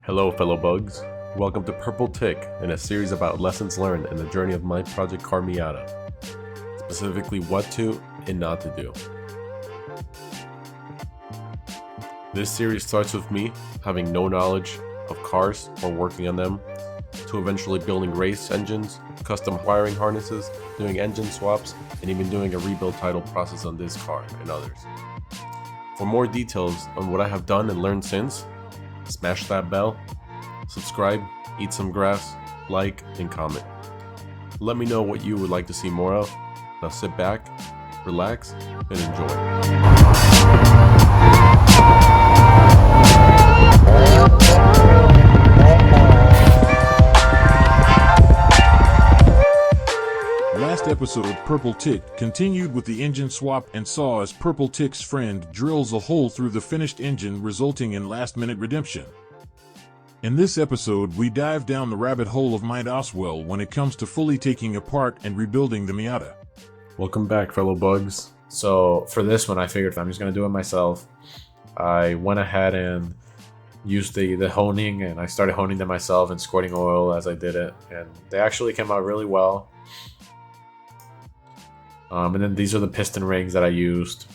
Hello fellow bugs, welcome to Purple Titk and a series about lessons learned in the journey of my project car Miata, specifically what to and not to do. This series starts with me having no knowledge of cars or working on them, to eventually building race engines, custom wiring harnesses, doing engine swaps, and even doing a rebuild title process on this car and others. For more details on what I have done and learned since, smash that bell, subscribe, eat some grass, like, and comment. Let me know what you would like to see more of. Now sit back, relax, and enjoy. Last episode, Purple Titk continued with the engine swap and saw as Purple Titk's friend drills a hole through the finished engine, resulting in last-minute redemption. In this episode, we dive down the rabbit hole of Aswell when it comes to fully taking apart and rebuilding the Miata. Welcome back, fellow bugs. So for this one, I figured if I'm just going to do it myself, I went ahead and used the honing, and I started honing them myself and squirting oil as I did it, and they actually came out really well. And then these are the piston rings that I used.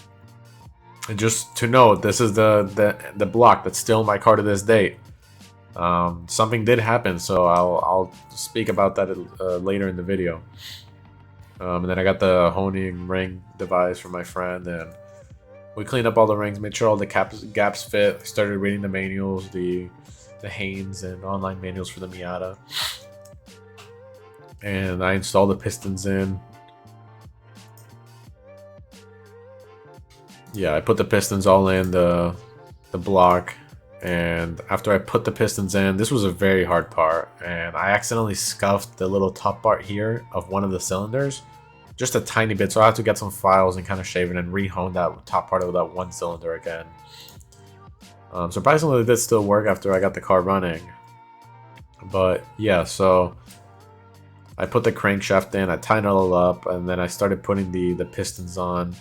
And just to note, this is the block that's still in my car to this date. Something did happen, so I'll speak about that later in the video. And then I got the honing ring device from my friend, and we cleaned up all the rings, made sure all the gaps fit. I started reading the manuals, the Haynes and online manuals for the Miata, and I installed the pistons in. Yeah, I put the pistons all in the block, and after I put the pistons in, this was a very hard part, and I accidentally scuffed the little top part here of one of the cylinders, just a tiny bit, so I had to get some files and kind of shave it and re-hone that top part of that one cylinder again. Surprisingly, it did still work after I got the car running. But yeah, so I put the crankshaft in, I tightened it all up, and then I started putting the pistons on.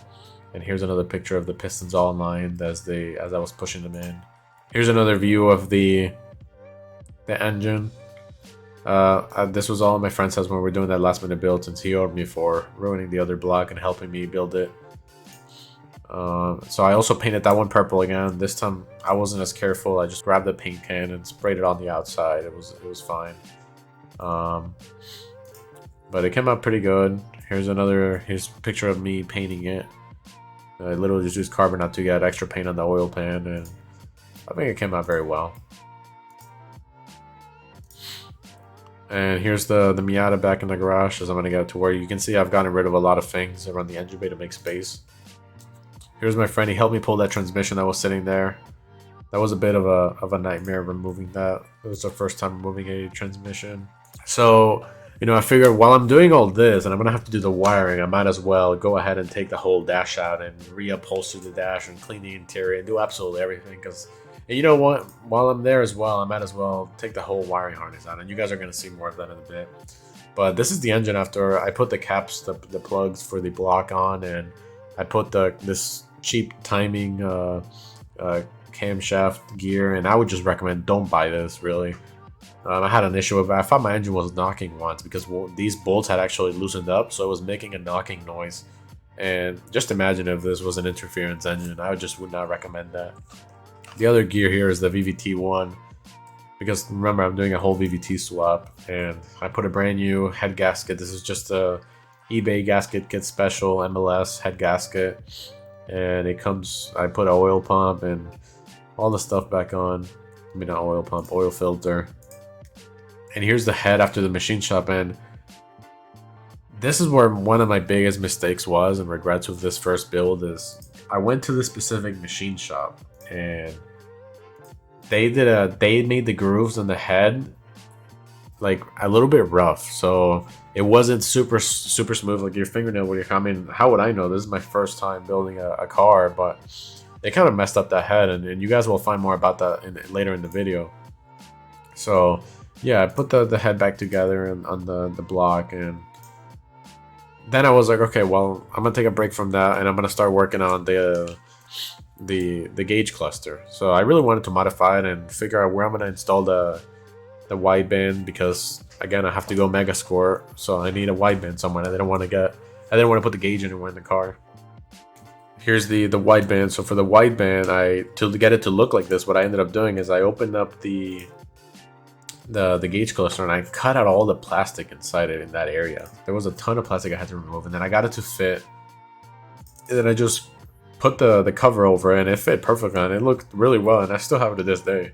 And here's another picture of the pistons all aligned as I was pushing them in. Here's another view of the engine. This was all in my friend's house when we were doing that last minute build, since he owed me for ruining the other block and helping me build it. So I also painted that one purple again. This time I wasn't as careful. I just grabbed the paint can and sprayed it on the outside. It was fine. But it came out pretty good. Here's a picture of me painting it. I literally just used carbon to get extra paint on the oil pan, and I think it came out very well. And here's the Miata back in the garage, as I'm going to get to where you can see I've gotten rid of a lot of things around the engine bay to make space. Here's my friend. He helped me pull that transmission that was sitting there. That was a bit of a nightmare removing that. It was the first time removing a transmission. So, you know, I figured while I'm doing all this and I'm going to have to do the wiring, I might as well go ahead and take the whole dash out and reupholster the dash and clean the interior and do absolutely everything. Because, you know what, while I'm there as well, I might as well take the whole wiring harness out. And you guys are going to see more of that in a bit. But this is the engine after I put the caps, the plugs for the block on, and I put this cheap timing camshaft gear. And I would just recommend don't buy this, really. I had an issue with it. I thought my engine was knocking once because these bolts had actually loosened up, so it was making a knocking noise. And just imagine if this was an interference engine. I would not recommend that. The other gear here is the VVT one, because remember, I'm doing a whole VVT swap, and I put a brand new head gasket. This is just a eBay gasket kit special MLS head gasket, and it comes. I put an oil pump and all the stuff back on. I mean, not oil pump, oil filter. And here's the head after the machine shop, and this is where one of my biggest mistakes was and regrets with this first build is I went to this specific machine shop, and they made the grooves in the head like a little bit rough, so it wasn't super smooth like your fingernail would. I mean, how would I know? This is my first time building a car, but they kind of messed up that head, and you guys will find more about that later in the video. So yeah, I put the head back together on the block, and then I was like, okay, well, I'm gonna take a break from that, and I'm gonna start working on the the gauge cluster. So I really wanted to modify it and figure out where I'm gonna install the wideband, because again I have to go mega score, so I need a wideband somewhere. I didn't want to put the gauge anywhere in the car. Here's the wideband. So for the wideband, to get it to look like this, what I ended up doing is I opened up the gauge cluster and I cut out all the plastic inside it in that area. There was a ton of plastic I had to remove, and then I got it to fit. And then I just put the cover over it, and it fit perfectly, and it looked really well, and I still have it to this day.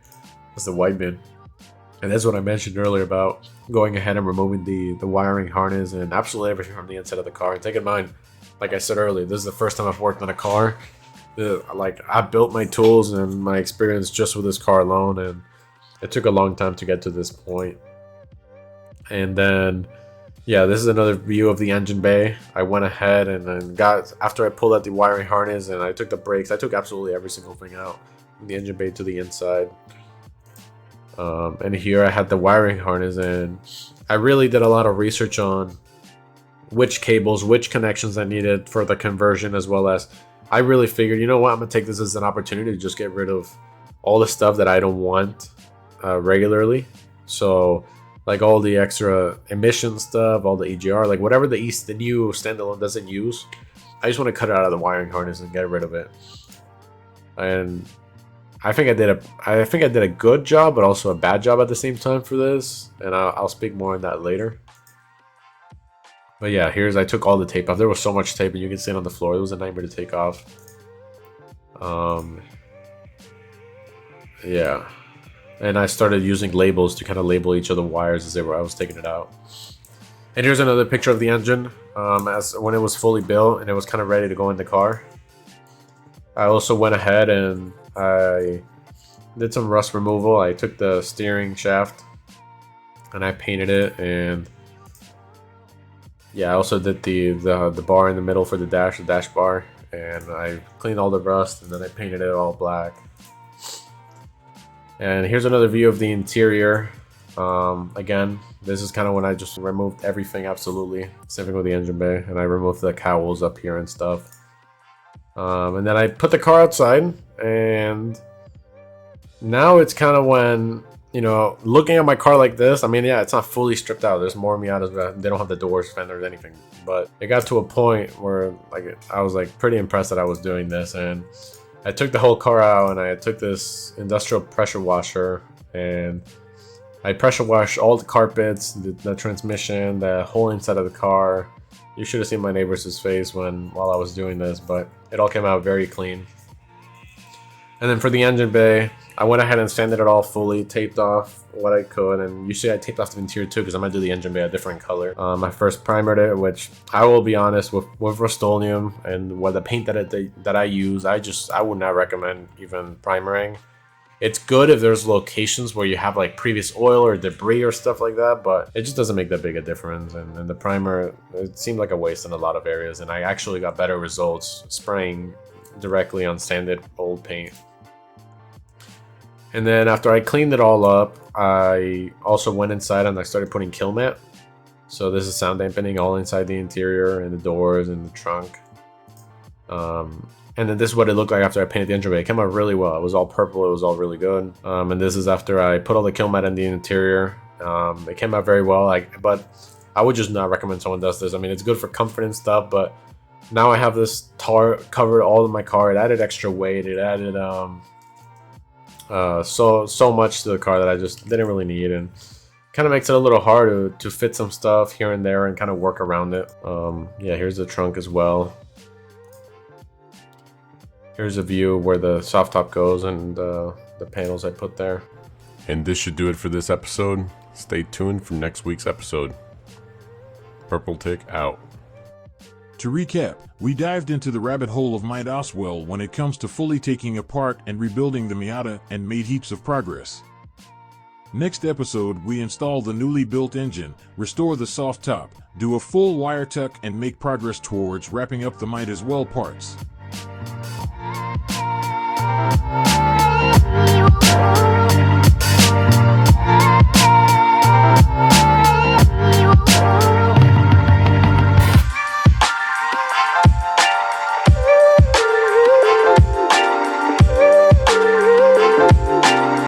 That's the wideband. And that's what I mentioned earlier about going ahead and removing the wiring harness and absolutely everything from the inside of the car. And take in mind, like I said earlier, this is the first time I've worked on a car. Like, I built my tools and my experience just with this car alone, and it took a long time to get to this point. And then, yeah, this is another view of the engine bay. I went ahead and then after I pulled out the wiring harness and I took the brakes, I took absolutely every single thing out from the engine bay to the inside. And here I had the wiring harness, and I really did a lot of research on which cables, which connections I needed for the conversion, as well as I really figured, you know what, I'm gonna take this as an opportunity to just get rid of all the stuff that I don't want regularly. So like all the extra emission stuff, all the EGR, like whatever the new standalone doesn't use, I just want to cut it out of the wiring harness and get rid of it. And I think I did a good job, but also a bad job at the same time for this, and I'll speak more on that later. But yeah, I took all the tape off. There was so much tape, and you can see it on the floor. It was a nightmare to take off. Yeah, and I started using labels to kind of label each of the wires as I was taking it out. And here's another picture of the engine as when it was fully built and it was kind of ready to go in the car. I also went ahead and I did some rust removal. I took the steering shaft and I painted it, and yeah, I also did the bar in the middle for the dash bar, and I cleaned all the rust, and then I painted it all black. And here's another view of the interior. Again, this is kind of when I just removed everything absolutely. Same thing with the engine bay, and I removed the cowls up here and stuff. And then I put the car outside, and now it's kind of when, you know, looking at my car like this, I mean, yeah, it's not fully stripped out. There's more Miatas, but they don't have the doors, fenders, anything. But it got to a point where like I was like pretty impressed that I was doing this, and I took the whole car out and I took this industrial pressure washer and I pressure washed all the carpets, the transmission, the whole inside of the car. You should have seen my neighbor's face while I was doing this, but it all came out very clean. And then for the engine bay, I went ahead and sanded it all fully, taped off what I could, and you see I taped off the interior too, because I'm gonna do the engine bay a different color. I first primered it, which I will be honest with Rust-Oleum and with the paint that I use, I would not recommend even primering. It's good if there's locations where you have like previous oil or debris or stuff like that, but it just doesn't make that big a difference. And the primer, it seemed like a waste in a lot of areas, and I actually got better results spraying directly on sanded old paint. And then after I cleaned it all up, I also went inside and I started putting kill mat. So this is sound dampening all inside the interior and the doors and the trunk. And then this is what it looked like after I painted the engine bay. It came out really well. It was all purple. It was all really good. And this is after I put all the kill mat in the interior. It came out very well. But I would just not recommend someone does this. I mean, it's good for comfort and stuff, but now I have this tar covered all of my car. It added extra weight. It added so much to the car that I just didn't really need, and kind of makes it a little hard to fit some stuff here and there and kind of work around it. Yeah, here's the trunk as well. Here's a view where the soft top goes and the panels I put there. And this should do it for this episode. Stay tuned for next week's episode. Purple Titk out. To recap, we dived into the rabbit hole of Might Aswell when it comes to fully taking apart and rebuilding the Miata, and made heaps of progress. Next episode, we install the newly built engine, restore the soft top, do a full wire tuck, and make progress towards wrapping up the Might Aswell parts.